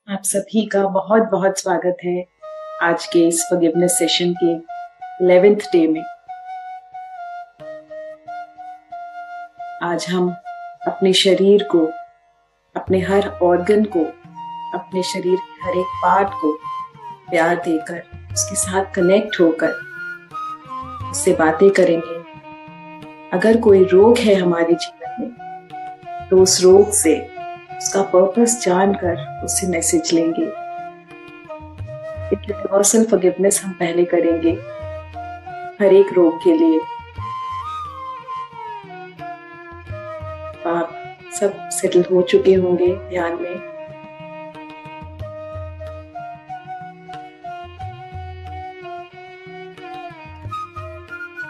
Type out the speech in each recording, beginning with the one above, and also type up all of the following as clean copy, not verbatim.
आप सभी का बहुत बहुत स्वागत है आज के इस फॉरगिवनेस सेशन के 11th डे में। आज हम अपने शरीर को, अपने हर ऑर्गन को, अपने शरीर के हर एक पार्ट को प्यार देकर, उसके साथ कनेक्ट होकर उससे बातें करेंगे। अगर कोई रोग है हमारे जीवन में तो उस रोग से, उसका पर्पस जानकर उससे मैसेज लेंगे। एक यूनिवर्सल फॉरगिवनेस हम पहले करेंगे हर एक रोग के लिए। आप सब सेटल हो चुके होंगे ध्यान में।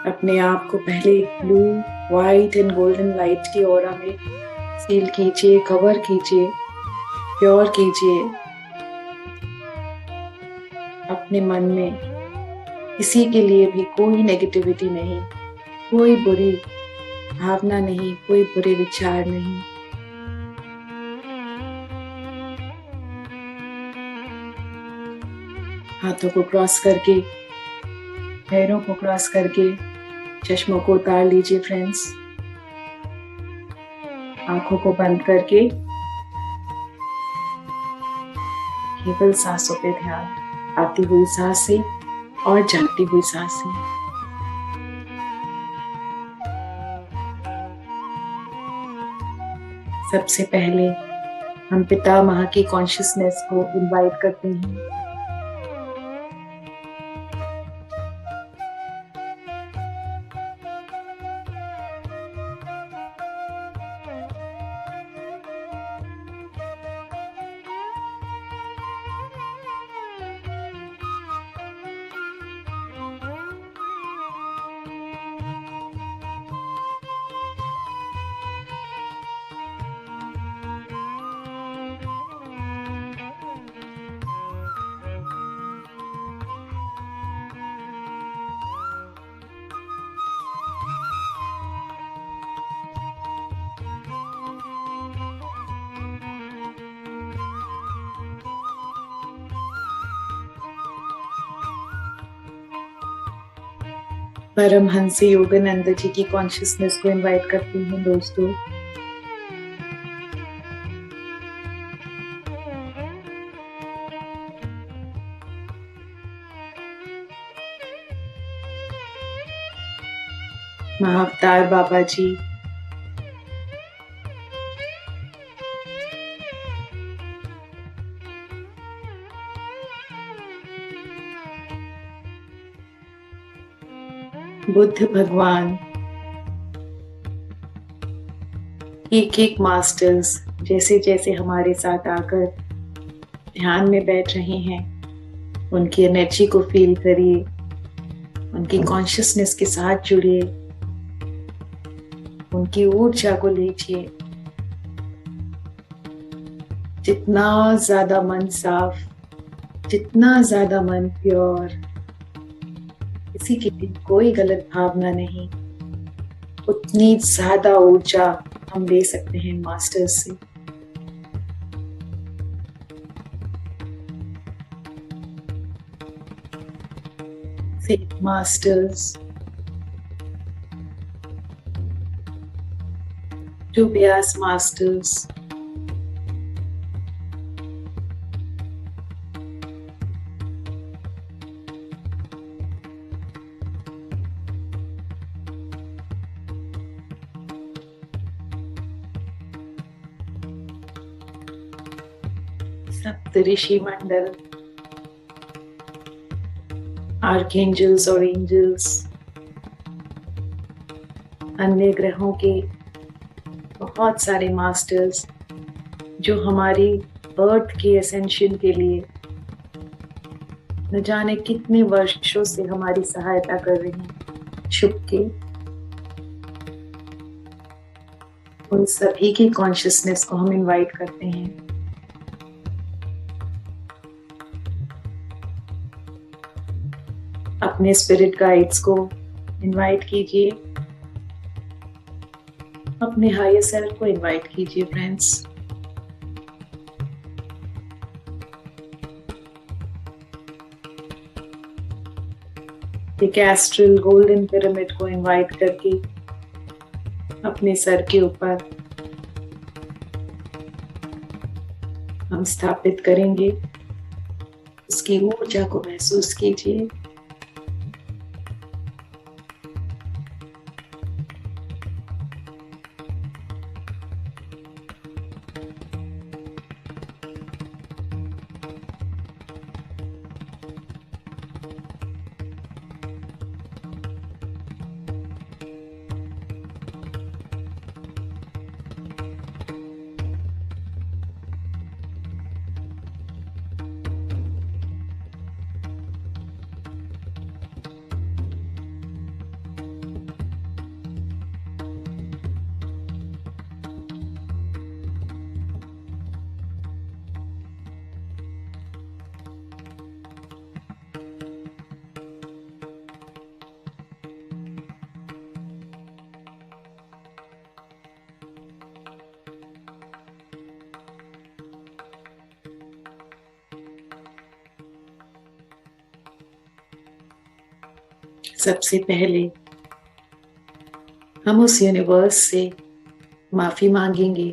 अपने आप को पहले blue, white and golden light की ऑरा में सील कीजिए, कवर कीजिए, प्योर कीजिए। अपने मन में किसी के लिए भी कोई नेगेटिविटी नहीं, कोई बुरी भावना नहीं, कोई बुरे विचार नहीं। हाथों को क्रॉस करके, पैरों को क्रॉस करके चश्मों को उतार लीजिए फ्रेंड्स। आंखों को बंद करके केवल सांसों पे ध्यान, आती हुई सांसें और जाती हुई सांसें। सबसे पहले हम पितामह की कॉन्शियसनेस को इनवाइट करते हैं। परमहंस योगानंद जी की कॉन्शियसनेस को इनवाइट करती हैं दोस्तों। महाअवतार बाबा जी, बुद्ध भगवान, एक एक मास्टर्स जैसे जैसे हमारे साथ आकर ध्यान में बैठ रहे हैं, उनकी एनर्जी को फील करिए, उनकी कॉन्शियसनेस के साथ जुड़िए, उनकी ऊर्जा को लीजिए। जितना ज्यादा मन साफ, जितना ज्यादा मन प्योर, किसी के लिए कोई गलत भावना नहीं, उतनी ज्यादा ऊर्जा हम ले सकते हैं मास्टर्स से। मास्टर्स, टू व्यास मास्टर्स, सप्त ऋषि मंडल, आर्कएंजल्स और एंजल्स, अन्य ग्रहों के बहुत सारे मास्टर्स जो हमारी अर्थ की एसेंशन के लिए न जाने कितने वर्षों से हमारी सहायता कर रहे हैं, शुभ के, उन सभी की कॉन्शियसनेस को हम इनवाइट करते हैं। अपने स्पिरिट गाइड्स को इनवाइट कीजिए, अपने हायर सेल्फ को इनवाइट कीजिए फ्रेंड्स। एक एस्ट्रल गोल्डन पिरामिड को इनवाइट करके अपने सर के ऊपर हम स्थापित करेंगे। उसकी ऊर्जा को महसूस कीजिए। सबसे पहले हम उस यूनिवर्स से माफी मांगेंगे।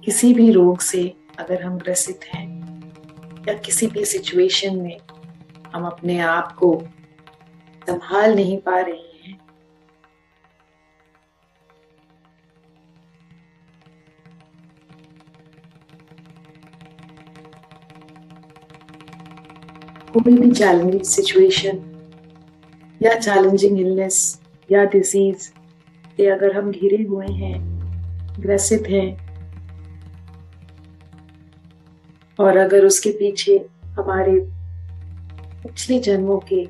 किसी भी रोग से अगर हम ग्रसित हैं या किसी भी सिचुएशन में हम अपने आप को संभाल नहीं पा रहे हैं, कोई भी चैलेंजिंग सिचुएशन या चैलेंजिंग इलनेस या डिजीज से अगर हम घिरे हुए हैं, ग्रसित हैं, और अगर उसके पीछे हमारे पिछले जन्मों के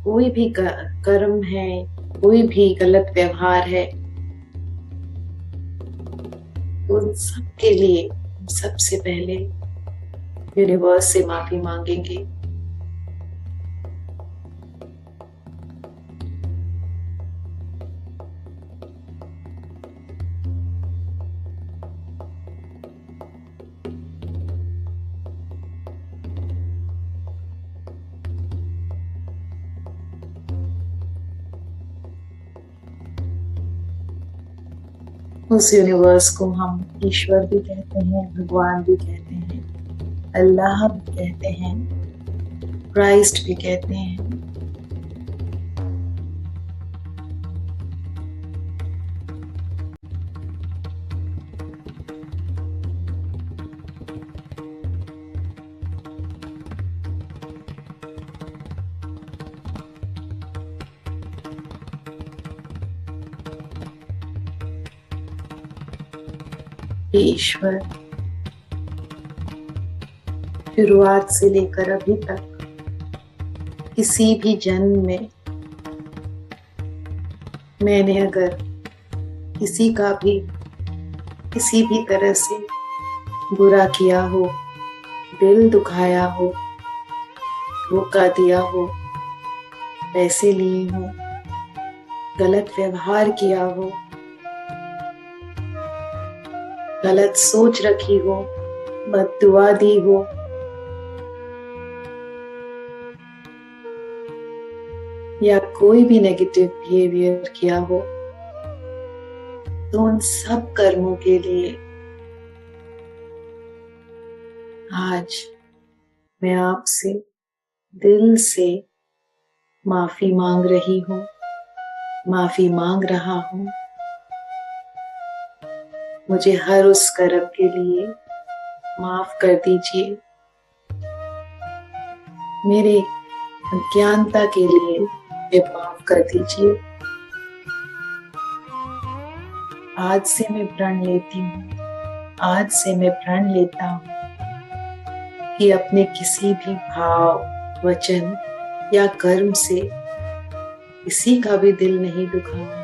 कोई भी कर्म है, कोई भी गलत व्यवहार है, तो उन सब के लिए सबसे पहले यूनिवर्स से माफी मांगेंगे। उस यूनिवर्स को हम ईश्वर भी कहते हैं, भगवान भी कहते हैं, अल्लाह भी कहते हैं, क्राइस्ट भी कहते हैं। ईश्वर शुरुआत से लेकर अभी तक किसी भी जन्म में मैंने अगर किसी का भी किसी भी तरह से बुरा किया हो, दिल दुखाया हो, धोखा दिया हो, पैसे लिए हो, गलत व्यवहार किया हो, गलत सोच रखी हो, बद्दुआ दी हो, या कोई भी नेगेटिव बिहेवियर किया हो, तो उन सब कर्मों के लिए आज मैं आपसे दिल से माफी मांग रही हूँ, माफी मांग रहा हूँ। मुझे हर उस कर्म के लिए माफ कर दीजिए। मेरे अज्ञानता के लिए मुझे माफ कर दीजिए। आज से मैं प्रण लेती हूँ, आज से मैं प्रण लेता हूँ कि अपने किसी भी भाव, वचन या कर्म से किसी का भी दिल नहीं दुखाऊंगी।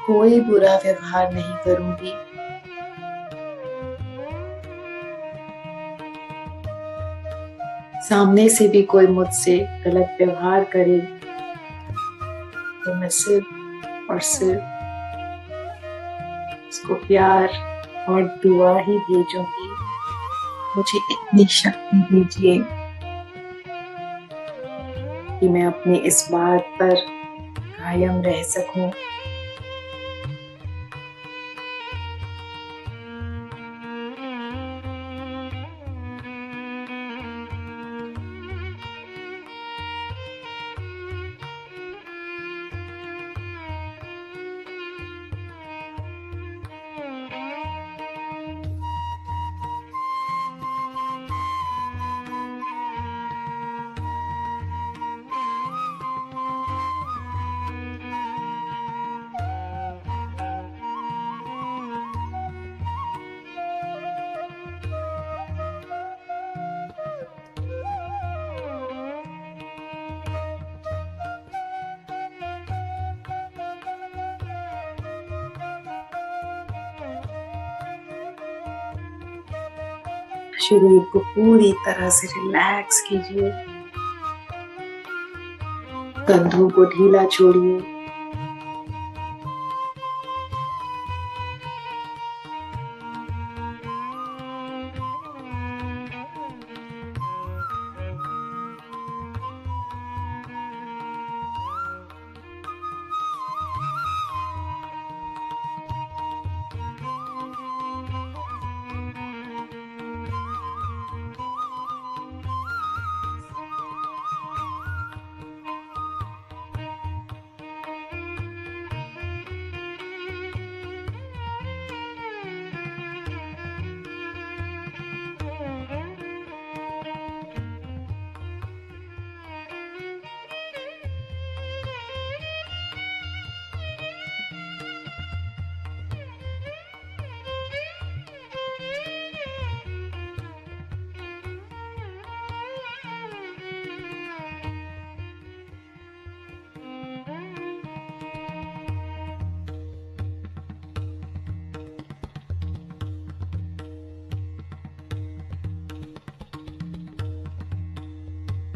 कोई बुरा व्यवहार नहीं करूंगी। सामने से भी कोई मुझसे गलत व्यवहार करे तो मैं सिर्फ और सिर्फ उसको प्यार और दुआ ही भेजूंगी। मुझे इतनी शक्ति दीजिए कि मैं अपने इस बात पर कायम रह सकूं। शरीर को पूरी तरह से रिलैक्स कीजिए, कंधों को ढीला छोड़िए,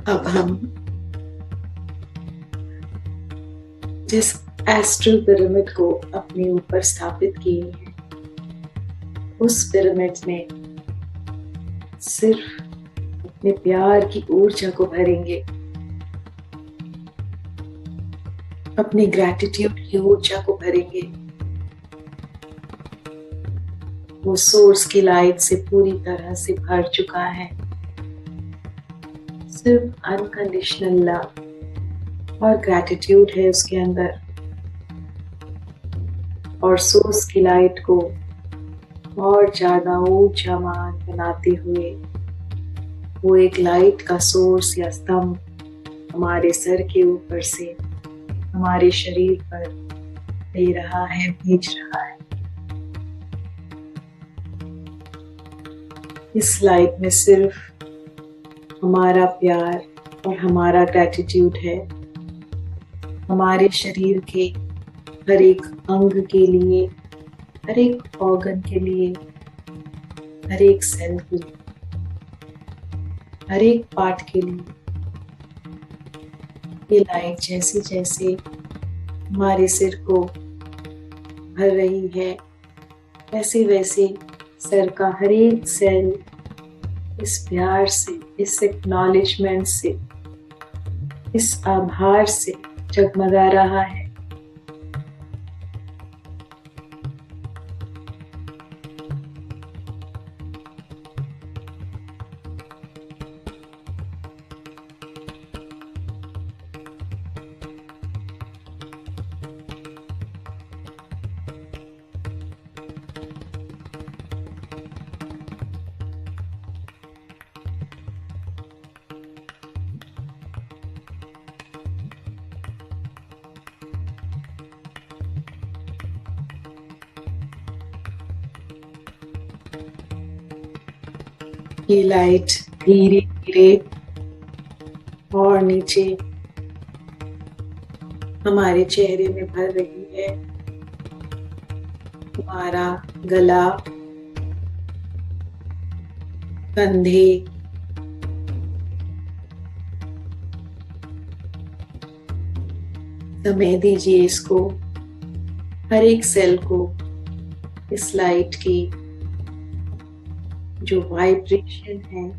अब हम जिस एस्ट्रल पिरामिड को अपने ऊपर स्थापित किए हैं, उस पिरामिड में सिर्फ अपने प्यार की ऊर्जा को भरेंगे, अपने ग्रैटिट्यूड की ऊर्जा को भरेंगे। वो सोर्स की लाइट से पूरी तरह से भर चुका है। सिर्फ अनकंडीशनल लव और ग्रैटिट्यूड है उसके अंदर, और सोर्स की लाइट को और ज्यादा ऊर्जावान बनाते हुए वो एक लाइट का सोर्स या स्तंभ हमारे सर के ऊपर से हमारे शरीर पर दे रहा है, भेज रहा है। इस लाइट में सिर्फ हमारा प्यार और हमारा ग्रैटिट्यूड है, हमारे शरीर के हर एक अंग के लिए, हर एक ऑर्गन के लिए, हर एक सेल के लिए, हर एक पार्ट के लिए। ये लाइट जैसे जैसे हमारे सिर को भर रही है, वैसे वैसे सर का हर एक सेल इस प्यार से, इस एक्नॉलेजमेंट से, इस आभार से जगमगा रहा है। ये लाइट धीरे धीरे और नीचे हमारे चेहरे में भर रही है। हमारा गला, कंधे, समय दीजिए इसको, हर एक सेल को इस लाइट की जो वाइब्रेशन है,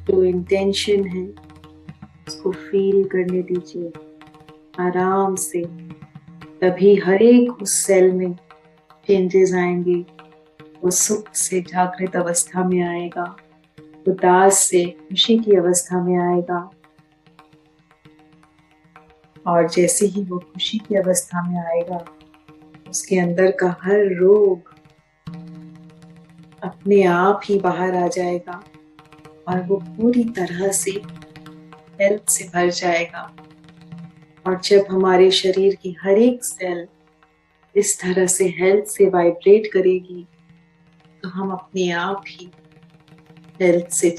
जो इंटेंशन है, उसको फील करने दीजिए आराम से। तभी हर एक उस सेल में चेंजेस आएंगे। वो सुख से जागृत अवस्था में आएगा, उदास से खुशी की अवस्था में आएगा, और जैसे ही वो खुशी की अवस्था में आएगा, उसके अंदर का हर रोग अपने आप ही बाहर आ जाएगा और वो पूरी तरह से हेल्थ से भर जाएगा। और जब हमारे शरीर की हर एक सेल इस तरह से हेल्थ से वाइब्रेट करेगी, तो हम अपने आप ही हेल्थ से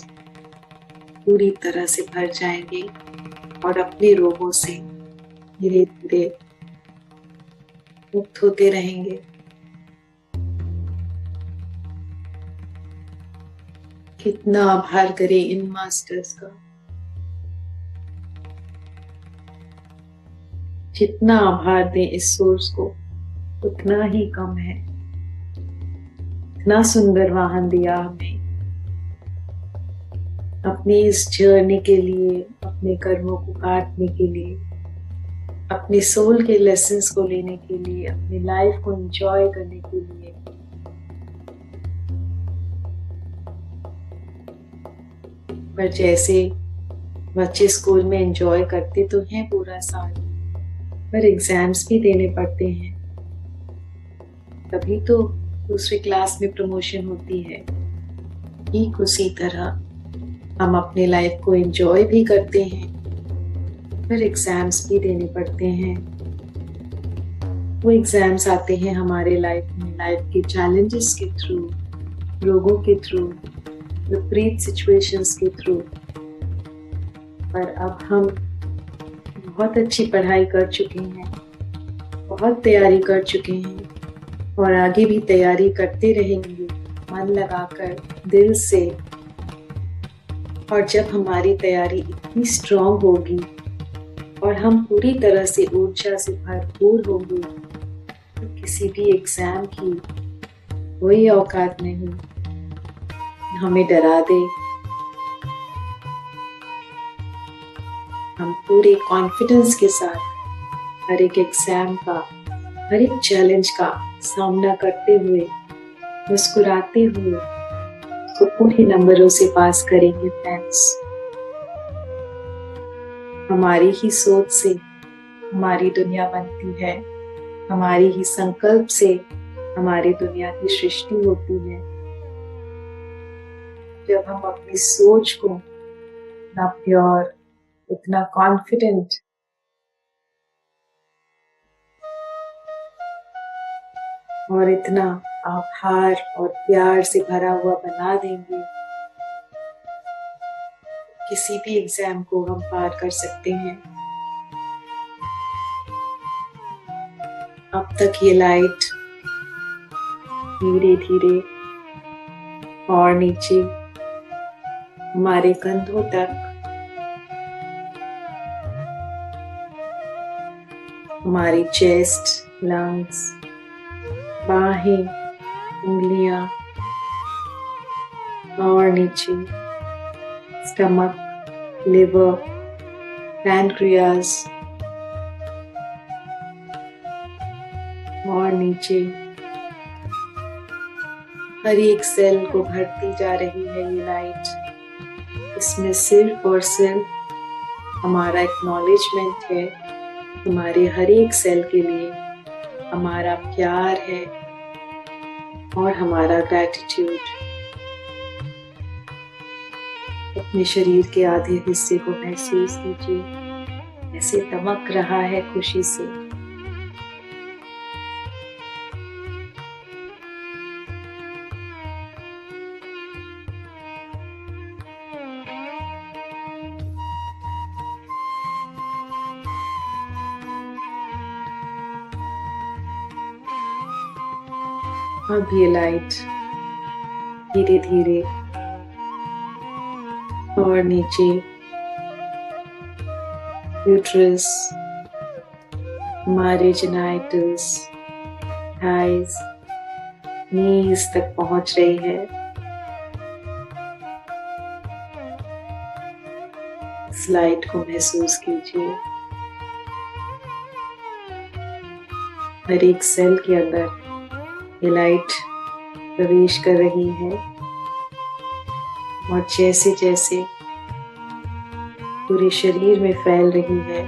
पूरी तरह से भर जाएंगे और अपने रोगों से धीरे धीरे मुक्त होते रहेंगे। कितना आभार करें इन मास्टर्स का। जितना आभार दें इस सोर्स को उतना ही कम है। इतना सुंदर वाहन दिया हमें अपनी इस जर्नी के लिए, अपने कर्मों को काटने के लिए, अपने सोल के लेसन्स को लेने के लिए, अपनी लाइफ को एंजॉय करने के लिए। पर जैसे बच्चे स्कूल में एंजॉय करते तो हैं पूरा साल, पर एग्जाम्स भी देने पड़ते हैं, तभी तो दूसरे क्लास में प्रमोशन होती है। ठीक उसी तरह हम अपने लाइफ को एंजॉय भी करते हैं, पर एग्जाम्स भी देने पड़ते हैं। वो एग्जाम्स आते हैं हमारे लाइफ में, लाइफ के चैलेंजेस के थ्रू, लोगों के थ्रू, विपरीत सिचुएशंस के थ्रू। पर अब हम बहुत अच्छी पढ़ाई कर चुके हैं, बहुत तैयारी कर चुके हैं और आगे भी तैयारी करते रहेंगे मन लगाकर, दिल से। और जब हमारी तैयारी इतनी स्ट्रांग होगी और हम पूरी तरह से ऊर्जा से भरपूर होंगे, तो किसी भी एग्जाम की कोई औकात नहीं हमें डरा दे। हम पूरे कॉन्फिडेंस के साथ हर एक एग्जाम का, हर एक चैलेंज का सामना करते हुए, मुस्कुराते हुए उसको पूरे नंबरों से पास करेंगे फ्रेंड्स। हमारी ही सोच से हमारी दुनिया बनती है, हमारी ही संकल्प से हमारी दुनिया की सृष्टि होती है। जब हम अपनी सोच को इतना प्योर, इतना कॉन्फिडेंट और इतना आभार और प्यार से भरा हुआ बना देंगे, किसी भी एग्जाम को हम पार कर सकते हैं। अब तक ये लाइट धीरे धीरे और नीचे हमारे कंधों तक, हमारी चेस्ट, लंग्स, बाहें, उंगलियां और नीचे स्टमक, लिवर, पैनक्रियास और नीचे हर एक सेल को भरती जा रही है ये लाइट। इसमें सिर्फ और सिर्फ हमारा एक्नॉलेजमेंट है, हमारे हर एक सेल के लिए हमारा प्यार है और हमारा ग्रैटिट्यूड। अपने शरीर के आधे हिस्से को महसूस कीजिए, ऐसे दमक रहा है खुशी से। अब ये लाइट धीरे धीरे और नीचे यूट्रस, हमारे जेनाइटल्स, थाइज, नीज तक पहुंच रही है। इस लाइट को महसूस कीजिए। हर एक सेल के अंदर ये लाइट प्रवेश कर रही है और जैसे जैसे पूरे शरीर में फैल रही है,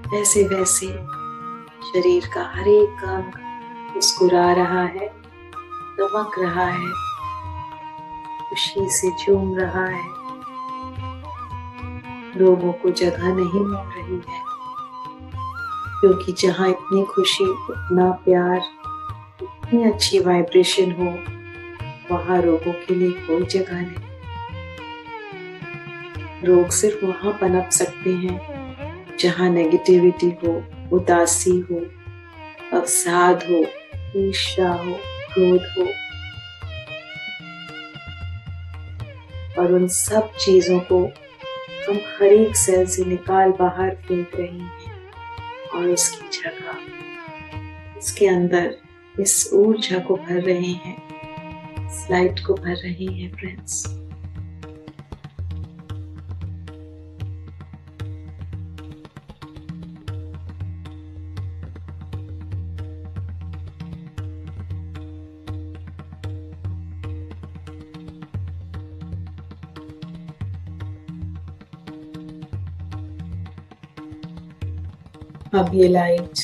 वैसे वैसे शरीर का हर एक अंग मुस्कुरा रहा है, दमक रहा है, खुशी से झूम रहा है। रोगों को जगह नहीं मिल रही है, क्योंकि जहाँ इतनी खुशी, इतना प्यार, इतनी अच्छी वाइब्रेशन हो, वहाँ रोगों के लिए कोई जगह नहीं। रोग सिर्फ वहाँ पनप सकते हैं जहाँ नेगेटिविटी हो, उदासी हो, अवसाद हो, ईर्ष्या हो, क्रोध हो, और उन सब चीजों को हम हर एक सेल से निकाल बाहर फेंक रहे हैं और उसकी जगह उसके अंदर इस ऊर्जा को भर रहे हैं, इस लाइट को भर रहे हैं फ्रेंड्स। अब ये लाइट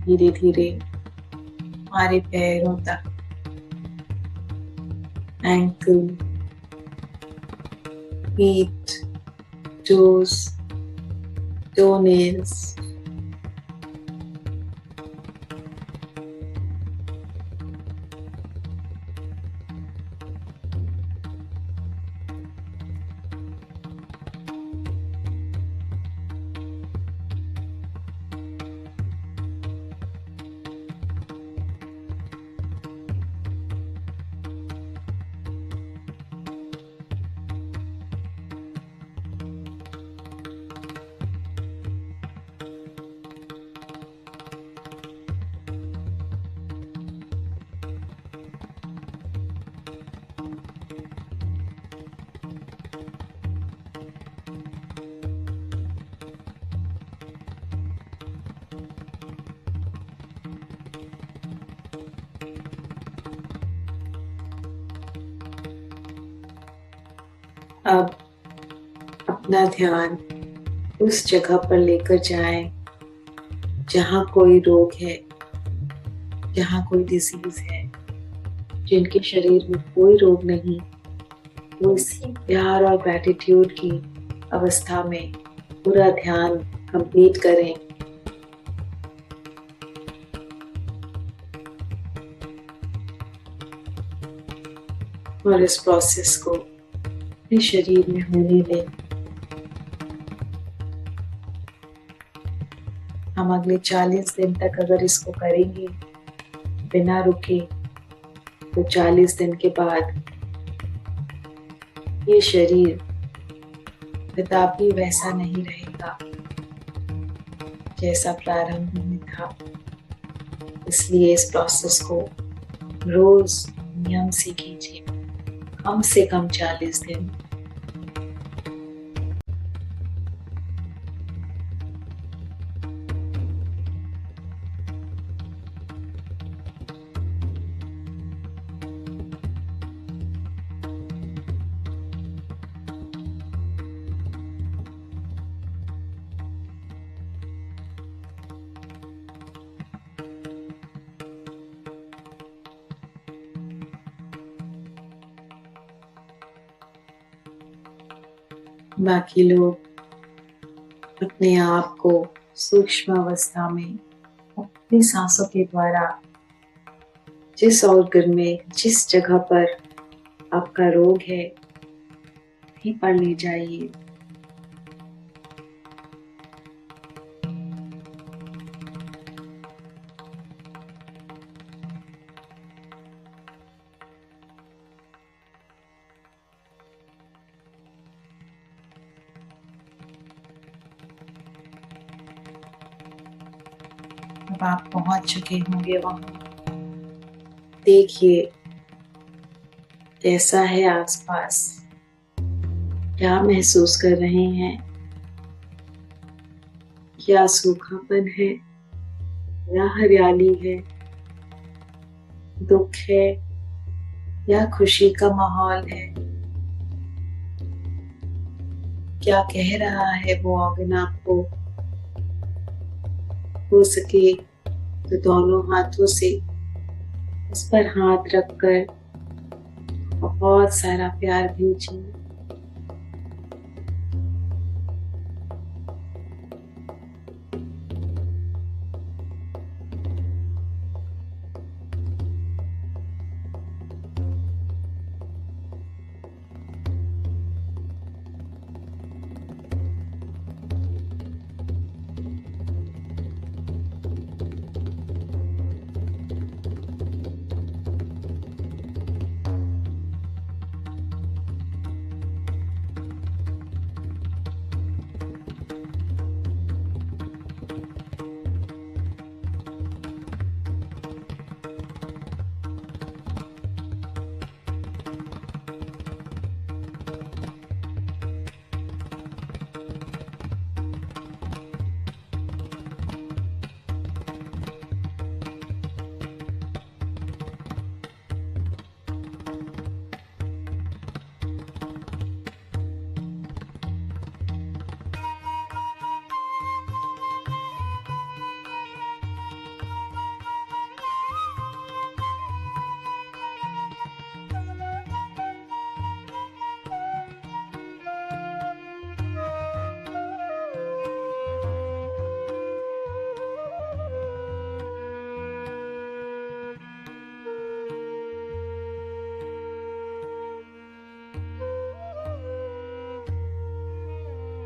धीरे धीरे हमारे पैरों तक, एंकल, फीट, टोस, टोनेल्स, अब अपना ध्यान उस जगह पर लेकर जाएं जहाँ कोई रोग है, जहाँ कोई डिजीज है। जिनके शरीर में कोई रोग नहीं, वो इसी प्यार और ग्रैटिट्यूड की अवस्था में पूरा ध्यान कंप्लीट करें। और इस प्रोसेस को अपने शरीर में होने दें। हम अगले 40 दिन तक अगर इसको करेंगे बिना रुके, तो 40 दिन के बाद ये शरीर कदापि वैसा नहीं रहेगा जैसा प्रारंभ में था। इसलिए इस प्रोसेस को रोज नियम से कीजिए, कम से कम 40 दिन। बाकी लोग अपने आप को सूक्ष्म अवस्था में अपनी सांसों के द्वारा जिस ऑर्गन में, जिस जगह पर आपका रोग है, वहीं पर ले जाइए। अब आप पहुंच चुके होंगे वहां। देखिए कैसा है आसपास, क्या महसूस कर रहे हैं। क्या सूखापन है या हरियाली है, दुख है या खुशी का माहौल है, क्या कह रहा है वो ऑर्गन आपको। हो सके तो दोनों हाथों से उस पर हाथ रखकर बहुत सारा प्यार भेजिए।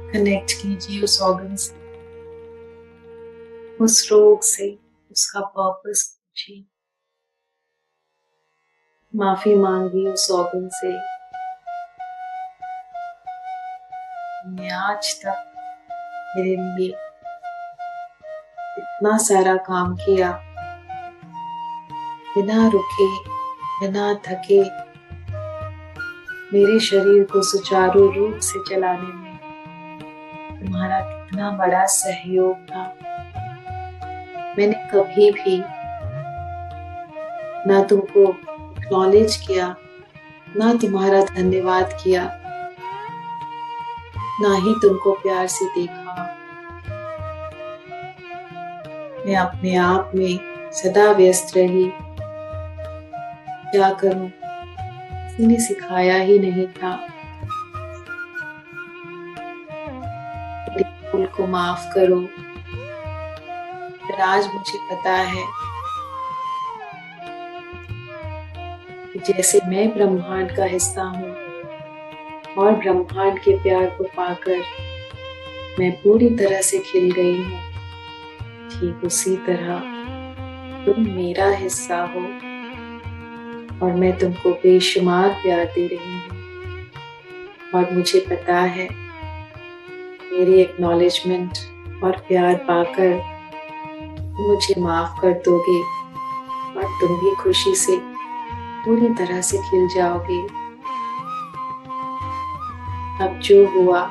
कनेक्ट कीजिए उस ऑर्गन से, उस रोग से, उसका पर्पस पूछिए, माफी मांगिए उस ऑर्गन से। मैंने आज तक मेरे लिए इतना सारा काम किया, बिना रुके, बिना थके, मेरे शरीर को सुचारू रूप से चलाने में तुम्हारा कितना बड़ा सहयोग था। मैंने कभी भी ना तुमको एक्नॉलेज किया, ना तुम्हारा धन्यवाद किया, ना ही तुमको प्यार से देखा। मैं अपने आप में सदा व्यस्त रही। क्या करूं, किसी ने सिखाया ही नहीं था। भूल को माफ करो। पर आज मुझे पता है कि जैसे मैं ब्रह्मांड का हिस्सा हूँ और ब्रह्मांड के प्यार को पाकर मैं पूरी तरह से खिल गई हूँ, ठीक उसी तरह तुम मेरा हिस्सा हो और मैं तुमको बेशुमार प्यार दे रही हूँ। और मुझे पता है मेरी एक्नॉलेजमेंट और प्यार पाकर मुझे माफ कर दोगे और तुम भी खुशी से पूरी तरह से खिल जाओगे। अब जो हुआ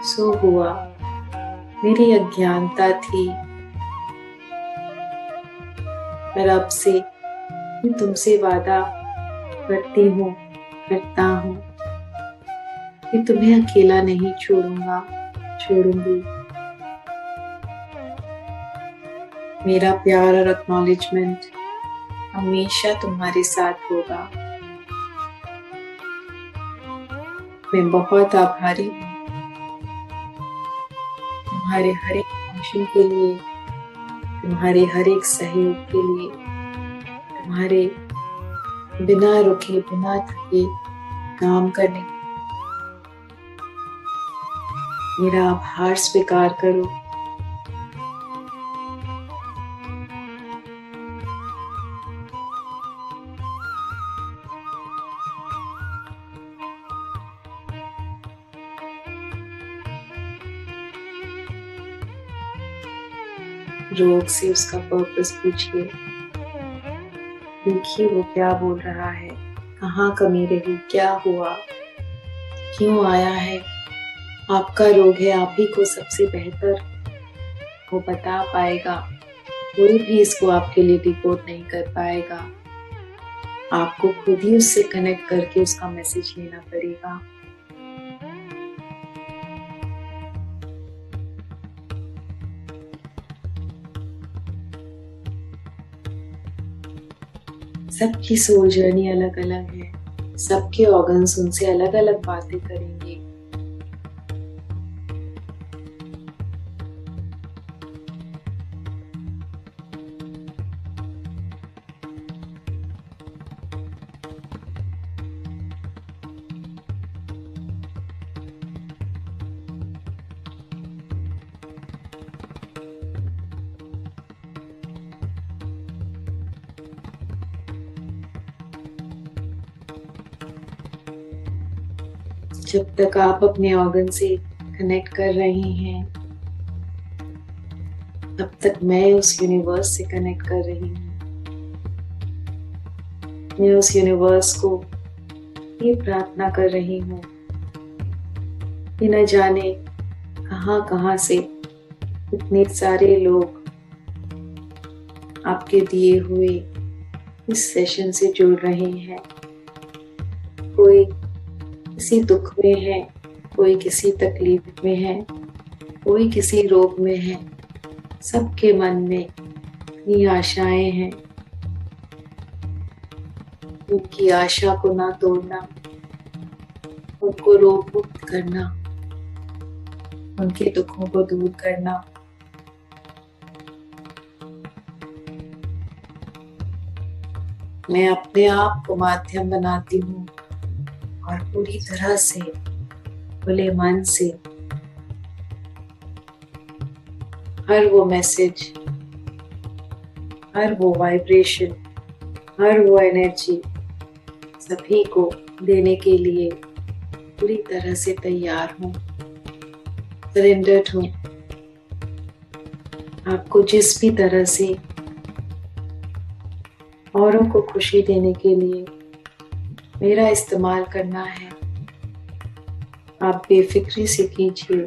सो हुआ, मेरी अज्ञानता थी। पर अब से मैं तुमसे वादा करती हूँ, करता हूँ कि तुम्हें अकेला नहीं छोड़ूंगी। मेरा प्यार और एक्नॉलेजमेंट हमेशा तुम्हारे साथ होगा। मैं बहुत आभारी हूँ तुम्हारे हर एक फंक्शन के लिए, तुम्हारे हर एक सहयोग के लिए, तुम्हारे बिना रुके, बिना थके काम करने। मेरा आभार स्वीकार करो। रोग से उसका पर्पस पूछिए। देखिए वो क्या बोल रहा है, कहाँ कमी रही, क्या हुआ, क्यों आया है। आपका रोग है, आप ही को सबसे बेहतर वो बता पाएगा, कोई भी इसको आपके लिए डिकोड नहीं कर पाएगा। आपको खुद ही उससे कनेक्ट करके उसका मैसेज लेना पड़ेगा। सबकी सोल जर्नी अलग अलग है, सबके ऑर्गन्स उनसे अलग अलग बातें करेंगे। जब तक आप अपने ऑर्गन से कनेक्ट कर रहे हैं, तब तक मैं उस यूनिवर्स से कनेक्ट कर रही हूँ। मैं उस यूनिवर्स को ये प्रार्थना कर रही हूँ कि न जाने कहाँ से इतने सारे लोग आपके दिए हुए इस सेशन से जुड़ रहे हैं। कोई किसी दुख में है, कोई किसी तकलीफ में है, कोई किसी रोग में है। सबके मन में इतनी आशाएं हैं। उनकी आशा को ना तोड़ना, उनको रोग मुक्त करना, उनके दुखों को दूर करना। मैं अपने आप को माध्यम बनाती हूँ और पूरी तरह से खुले मन से हर वो मैसेज, हर वो वाइब्रेशन, हर वो एनर्जी सभी को देने के लिए पूरी तरह से तैयार हूँ, सरेंडर्ड हूँ। आपको जिस भी तरह से औरों को खुशी देने के लिए मेरा इस्तेमाल करना है, आप बेफिक्री से कीजिए।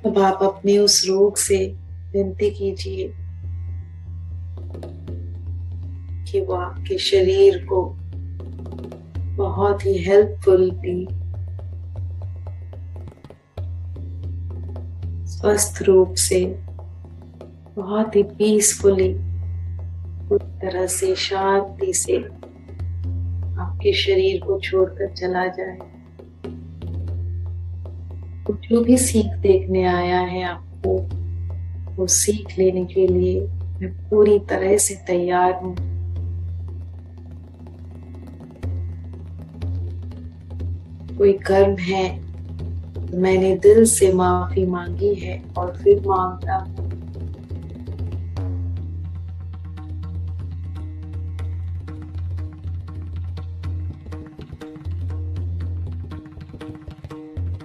अब आप अपने उस रोग से विनती कीजिए कि वो आपके शरीर को बहुत ही हेल्पफुली, स्वस्थ रूप से, बहुत ही पीसफुली, पूरी तरह से शांति से आपके शरीर को छोड़कर चला जाए। जो भी सीख देखने आया है आपको, वो सीख लेने के लिए मैं पूरी तरह से तैयार हूँ। कोई कर्म है तो मैंने दिल से माफी मांगी है और फिर मांगता हूँ।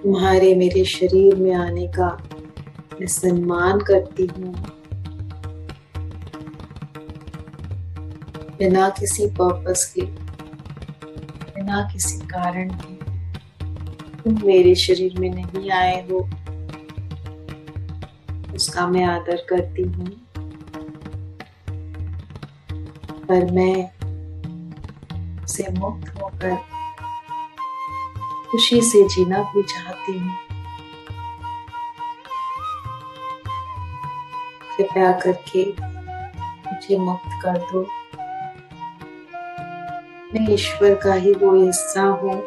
तुम्हारे मेरे शरीर में आने का मैं सम्मान करती हूँ, बिना किसी पर्पस के, बिना किसी कारण के। तुम मेरे शरीर में नहीं आए हो, उसका मैं आदर करती हूँ, पर मैं से मुक्त होकर खुशी से जीना भी चाहती हूँ। कृपया करके मुझे मुक्त कर दो। मैं ईश्वर का ही वो हिस्सा हूँ,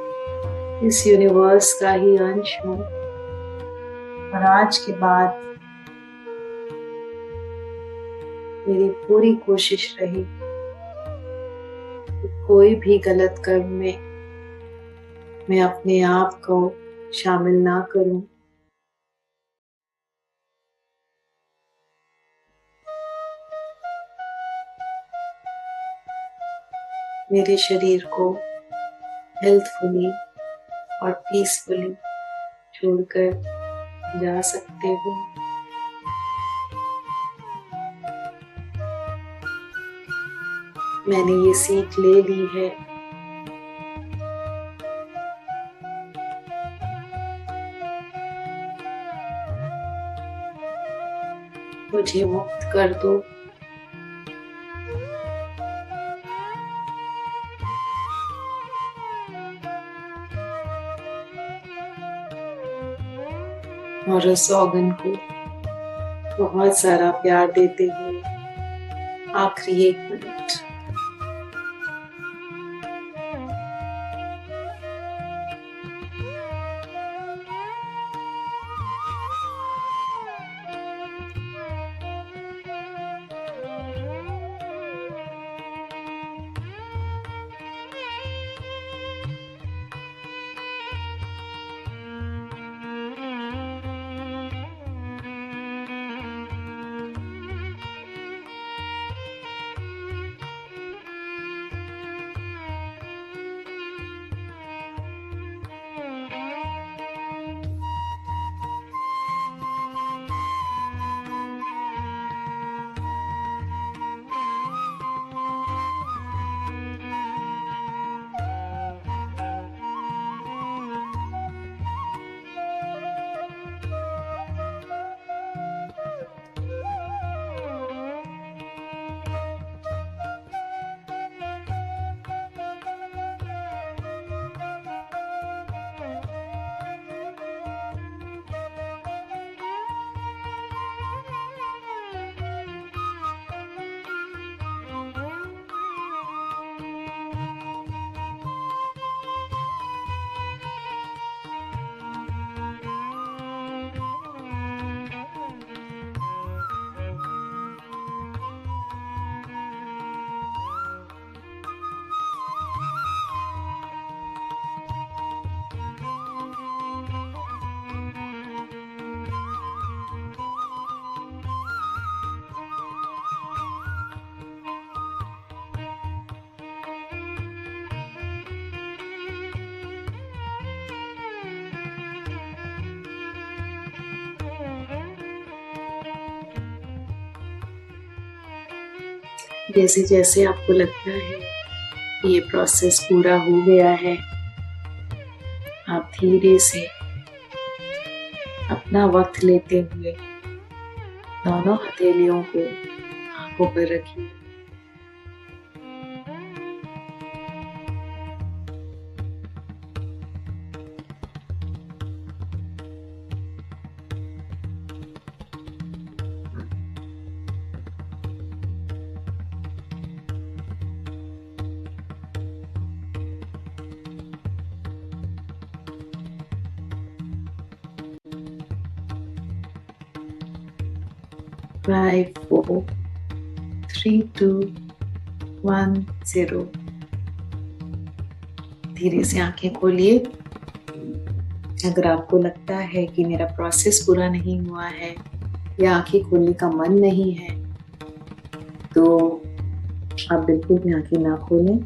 इस यूनिवर्स का ही अंश हूँ, और आज के बाद मेरी पूरी कोशिश रही कि कोई भी गलत कर्म में मैं अपने आप को शामिल ना करूं। मेरे शरीर को हेल्थफुली और पीसफुली छोड़कर जा सकते हो। मैंने ये सीख ले ली है। मुझे मुक्त कर दो। और उस ऑर्गन को बहुत सारा प्यार देते हुए आखिरी 1 मिनट जैसे जैसे आपको लगता है कि ये प्रोसेस पूरा हो गया है, आप धीरे से अपना वक्त लेते हुए दोनों हथेलियों को आंखों पर रखिए। Five, 4, 3, 2, 1, 0। धीरे से आंखें खोलिए। अगर आपको लगता है कि मेरा प्रोसेस पूरा नहीं हुआ है या आंखें खोलने का मन नहीं है, तो आप बिल्कुल भी आंखें ना खोलें।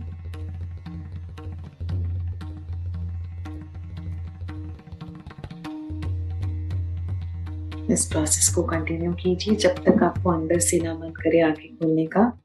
इस प्रोसेस को कंटिन्यू कीजिए जब तक आपको अंदर से ना मन करे आंखें खोलने का।